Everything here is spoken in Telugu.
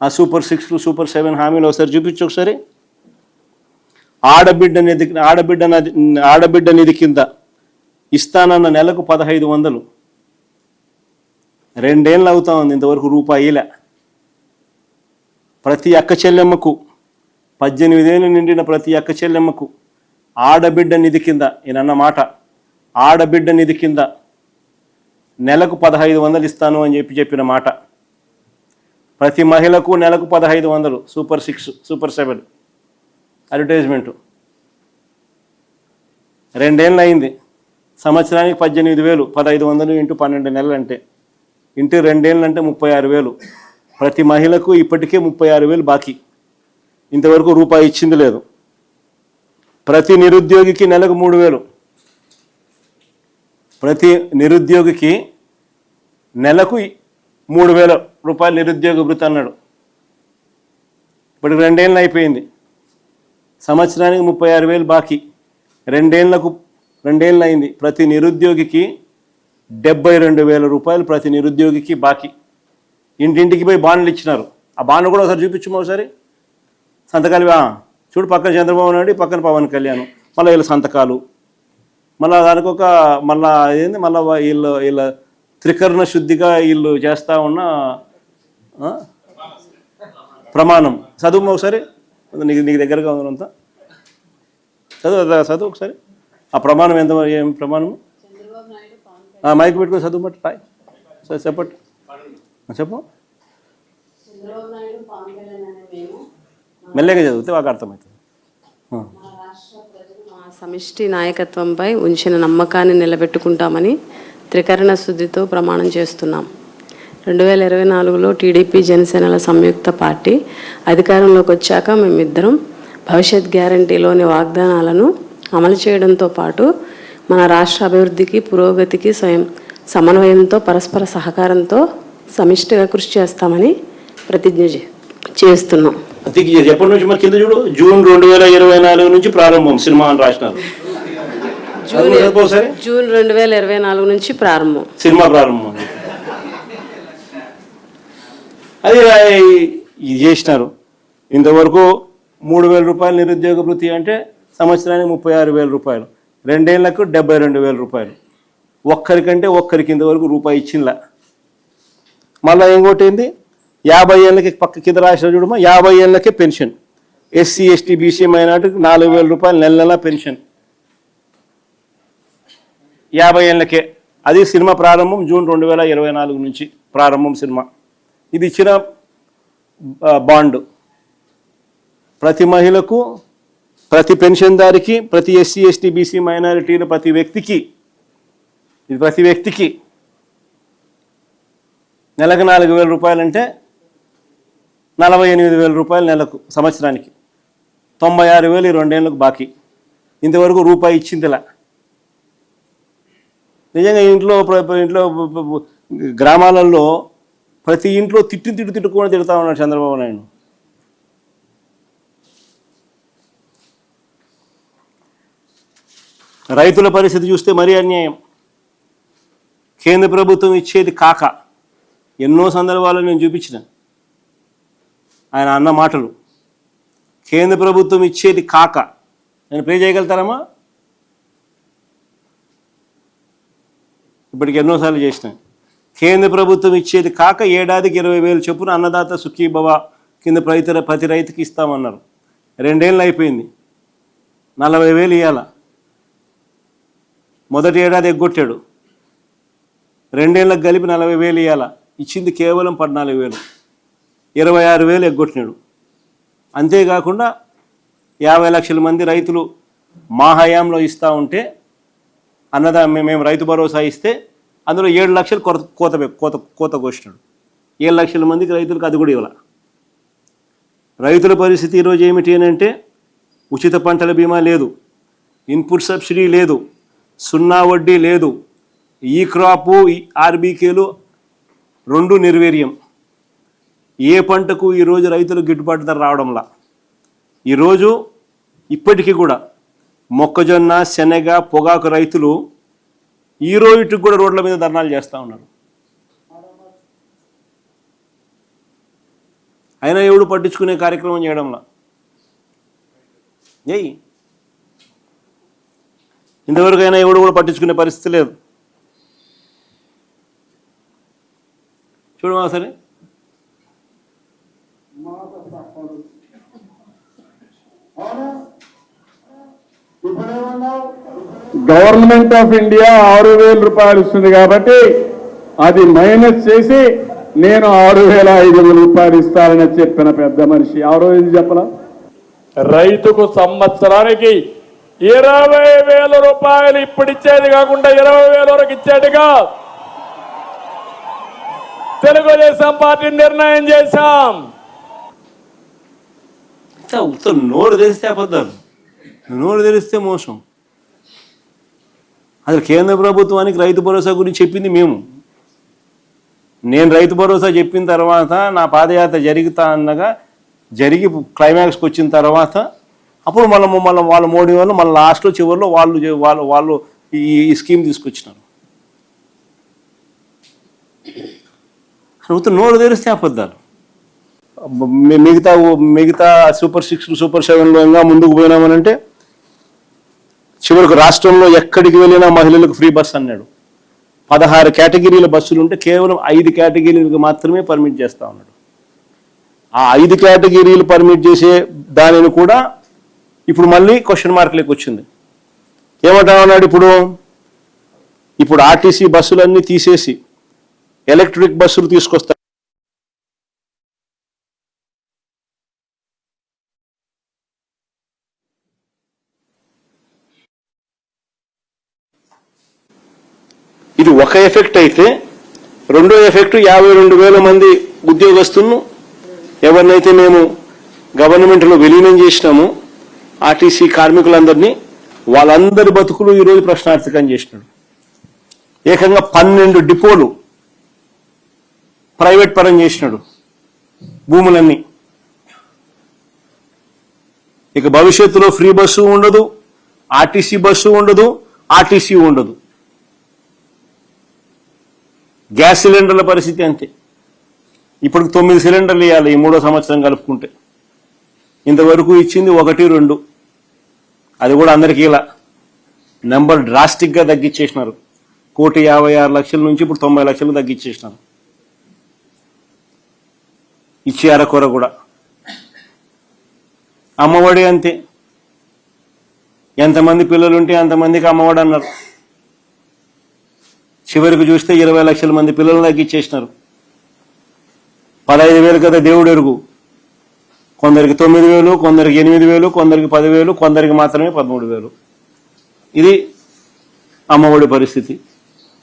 ఆ సూపర్ 6 సూపర్ 7 హామీలు ఒకసారి చూపించు ఒకసారి. ఆడబిడ్డ నిధి కింద ఇస్తానన్న నెలకు 1500. 2 ఏళ్ళు అవుతా ఉంది, ఇంతవరకు రూపాయిలే. ప్రతి అక్క చెల్లెమ్మకు 18 ఏళ్ళు నిండిన ప్రతి అక్క చెల్లెమ్మకు ఆడబిడ్డ నిధి కింద, ఈయనన్న మాట, ఆడబిడ్డ నిధి కింద నెలకు 1500 ఇస్తాను అని చెప్పిన మాట. ప్రతి మహిళకు నెలకు 1500, సూపర్ 6 సూపర్ 7 అడ్వర్టైజ్మెంటు. 2 ఏళ్ళు అయింది, సంవత్సరానికి 18,000, 1500 ఇంటూ 12 నెలలు అంటే, ఇంటూ 2 ఏళ్ళు అంటే 36,000. ప్రతి మహిళకు ఇప్పటికే 36,000 బాకీ, ఇంతవరకు రూపాయి ఇచ్చింది లేదు. ప్రతి నిరుద్యోగికి నెలకు 3,000, ప్రతి నిరుద్యోగికి నెలకు 3,000 రూపాయలు నిరుద్యోగ భృతి అన్నాడు. ఇప్పటికి 2 ఏళ్ళు అయిపోయింది, సంవత్సరానికి 36,000 బాకీ. 2 ఏళ్ళు అయింది, ప్రతి నిరుద్యోగికి 72,000 రూపాయలు ప్రతి నిరుద్యోగికి బాకీ. ఇంటింటికి పోయి బాండ్లు ఇచ్చినారు. ఆ బాండ్లు కూడా ఒకసారి చూపించము ఒకసారి. సంతకాలు చూడు, పక్కన చంద్రబాబు నాయుడు, పక్కన పవన్ కళ్యాణ్, మళ్ళీ వీళ్ళ సంతకాలు, మళ్ళీ దానికి ఒక మళ్ళీ ఏంది, మళ్ళీ వీళ్ళ త్రికరణ శుద్ధిగా వీళ్ళు చేస్తూ ఉన్న ప్రమాణం. చదువు ఒకసారి, నీకు దగ్గరగా ఉందంతా చదువు ఒకసారి. ఆ ప్రమాణం ఎంత, ఏం ప్రమాణము? మైక్ పెట్టుకుని చదువు బట్టి రాయ్, సరే చెప్పట్టు, చెప్పు. మెల్లగా చదివితే బాగా అర్థమవుతుంది. మా సమిష్టి నాయకత్వంపై ఉంచిన నమ్మకాన్ని నిలబెట్టుకుంటామని త్రికరణ శుద్ధితో ప్రమాణం చేస్తున్నాం. 2024లో టీడీపీ జనసేనల సంయుక్త పార్టీ అధికారంలోకి వచ్చాక మేమిద్దరం భవిష్యత్ గ్యారంటీలోని వాగ్దానాలను అమలు చేయడంతో పాటు మన రాష్ట్ర అభివృద్ధికి, పురోగతికి సమన్వయంతో, పరస్పర సహకారంతో సమిష్టిగా కృషి చేస్తామని ప్రతిజ్ఞ చేస్తున్నాం. ఎప్పటి నుంచి మరి కింద చూడు, జూన్ 2024 నుంచి ప్రారంభం సినిమా అని రాసినారు. జూన్ 2024 నుంచి ప్రారంభం, సినిమా ప్రారంభం. అది ఇది చేసినారు. ఇంతవరకు 3,000 రూపాయలు నిరుద్యోగ భృతి అంటే సంవత్సరానికి 36,000 రూపాయలు, 2 ఏళ్లకు 72,000 రూపాయలు. ఒక్కరికి ఇంతవరకు రూపాయి ఇచ్చిందా. మళ్ళీ ఇంకోటి 50 ఏళ్ళకి పక్క కింద రాసిన చూడమా, 50 ఏళ్ళకే పెన్షన్. ఎస్సీ ఎస్టీ బీసీ మైనార్టీకి 4,000 రూపాయలు నెల పెన్షన్ 50 ఏళ్ళకే. అది సినిమా ప్రారంభం జూన్ 2024 నుంచి ప్రారంభం సినిమా. ఇది ఇచ్చిన బాండ్. ప్రతి మహిళకు, ప్రతి పెన్షన్దారికి, ప్రతి ఎస్సీ ఎస్టీ బీసీ మైనారిటీల ప్రతి వ్యక్తికి నెలకు 4,000 రూపాయలు అంటే 48,000 రూపాయలు నెలకు, సంవత్సరానికి 96,000 ఈ 2 ఏళ్ళకు బాకీ. ఇంతవరకు రూపాయి ఇచ్చిందిలా. నిజంగా ఇంట్లో గ్రామాలలో ప్రతి ఇంట్లో తిట్టుకొని తిడతా ఉన్నాడు చంద్రబాబు నాయుడు. రైతుల పరిస్థితి చూస్తే మరీ అన్యాయం. కేంద్ర ప్రభుత్వం ఇచ్చేది కాక, ఎన్నో సందర్భాల్లో నేను చూపించిన ఆయన అన్న మాటలు. కేంద్ర ప్రభుత్వం ఇచ్చేది కాక, నేను ప్రే చేయగలుగుతారమ్మా? ఇప్పటికి ఎన్నోసార్లు చేసిన. కేంద్ర ప్రభుత్వం ఇచ్చేది కాక ఏడాదికి 20,000 చొప్పున అన్నదాత సుఖీభవ కింద ప్రతి రైతుకి ఇస్తామన్నారు. 2 ఏళ్ళు అయిపోయింది, 40,000 ఇవ్వాల. మొదటి ఏడాది ఎగ్గొట్టాడు, 2 ఏళ్ళకి కలిపి 40,000 ఇవ్వాల. ఇచ్చింది కేవలం 14,000, 26,000 ఎగ్గొట్టినాడు. అంతేకాకుండా 50 లక్షల మంది రైతులు మా హయాంలో ఇస్తూ ఉంటే, మేము రైతు భరోసా ఇస్తే అందులో 7 లక్షలు కోత కోసినాడు. 7 లక్షల మందికి రైతులకు అది కూడా ఇవ్వాల. రైతుల పరిస్థితి ఈరోజు ఏమిటి అని అంటే, ఉచిత పంటల బీమా లేదు, ఇన్పుట్ సబ్సిడీ లేదు, 0 వడ్డీ లేదు, ఈ క్రాపు ఆర్బీకేలు 2 నిర్వీర్యం. ఏ పంటకు ఈరోజు రైతులు గిట్టుబాటు ధర రావడంలా. ఈరోజు ఇప్పటికీ కూడా మొక్కజొన్న, శనగ, పొగాకు రైతులు ఈ రోజుకి కూడా రోడ్ల మీద ధర్నాలు చేస్తూ ఉన్నారు. అయినా ఎవడు పట్టించుకునే కార్యక్రమం చేయడంలా. ఏయ్ ఇంతవరకు అయినా ఎవడు కూడా పట్టించుకునే పరిస్థితి లేదు. చూడమా సరే. గవర్నమెంట్ ఆఫ్ ఇండియా 6,000 రూపాయలు ఇస్తుంది కాబట్టి అది మైనస్ చేసి నేను 6,500 రూపాయలు ఇస్తానని చెప్పిన పెద్ద మనిషి ఎవరో ఏం చెప్పలా. రైతుకు సంవత్సరానికి 20,000 రూపాయలు ఇప్పుడు ఇచ్చేది కాకుండా 20,000 వరకు ఇచ్చేట్టుగా తెలుగుదేశం పార్టీ నిర్ణయం చేశాం. నోరు తెరిస్తే అబద్ధాలు, నోరు తెరిస్తే మోసం. అసలు కేంద్ర ప్రభుత్వానికి రైతు భరోసా గురించి చెప్పింది మేము. నేను రైతు భరోసా చెప్పిన తర్వాత నా పాదయాత్ర జరిగి క్లైమాక్స్కి వచ్చిన తర్వాత అప్పుడు మళ్ళీ వాళ్ళ మోడీ వాళ్ళు మళ్ళీ లాస్ట్లో చివరిలో వాళ్ళు ఈ స్కీమ్ తీసుకొచ్చినారు. నోరు తెరిస్తే అబద్ధాలు. మిగతా సూపర్ 6 సూపర్ 7లో ఇంకా ముందుకు పోయినామనంటే చివరికి రాష్ట్రంలో ఎక్కడికి వెళ్ళినా మహిళలకు ఫ్రీ బస్ అన్నాడు. 16 కేటగిరీల బస్సులు ఉంటే కేవలం 5 కేటగిరీలకు మాత్రమే పర్మిట్ చేస్తా ఉన్నాడు. ఆ 5 కేటగిరీలు పర్మిట్ చేసే దానిని కూడా ఇప్పుడు మళ్ళీ క్వశ్చన్ మార్క్లోకి వచ్చింది. ఏమంటా ఉన్నాడు ఇప్పుడు ఆర్టీసీ బస్సులన్నీ తీసేసి ఎలక్ట్రిక్ బస్సులు తీసుకొస్తారు. ఇది ఒక ఎఫెక్ట్ అయితే, రెండో ఎఫెక్ట్ 52,000 మంది ఉద్యోగస్తులను ఎవరినైతే మేము గవర్నమెంట్లో విలీనం చేసినాము ఆర్టీసీ కార్మికులందరినీ, వాళ్ళందరి బతుకులు ఈరోజు ప్రశ్నార్థకం చేసినాడు. ఏకంగా 12 డిపోలు ప్రైవేట్ పరం చేసినాడు భూములన్నీ. ఇక భవిష్యత్తులో ఫ్రీ బస్సు ఉండదు, ఆర్టీసీ బస్సు ఉండదు, ఆర్టీసీ ఉండదు. గ్యాస్ సిలిండర్ల పరిస్థితి అంతే. ఇప్పుడు 9 సిలిండర్లు ఇవ్వాలి ఈ 3వ సంవత్సరం కలుపుకుంటే. ఇంతవరకు ఇచ్చింది 1, 2. అది కూడా అందరికీ ఇలా నెంబర్ డ్రాస్టిక్గా తగ్గించేసినారు. 1,56,00,000 నుంచి ఇప్పుడు 90 లక్షలు తగ్గించేసినారు. ఇచ్చి అరకొర కూడా. అమ్మఒడి అంతే. ఎంతమంది పిల్లలు ఉంటే అంతమందికి అమ్మఒడి అన్నారు. చివరికి చూస్తే 20 లక్షల మంది పిల్లలను తగ్గించేసినారు. 15,000 కదా దేవుడు ఎరుగు. కొందరికి 9,000, కొందరికి 8,000, కొందరికి 10,000, కొందరికి మాత్రమే 13,000. ఇది అమ్మఒడి పరిస్థితి.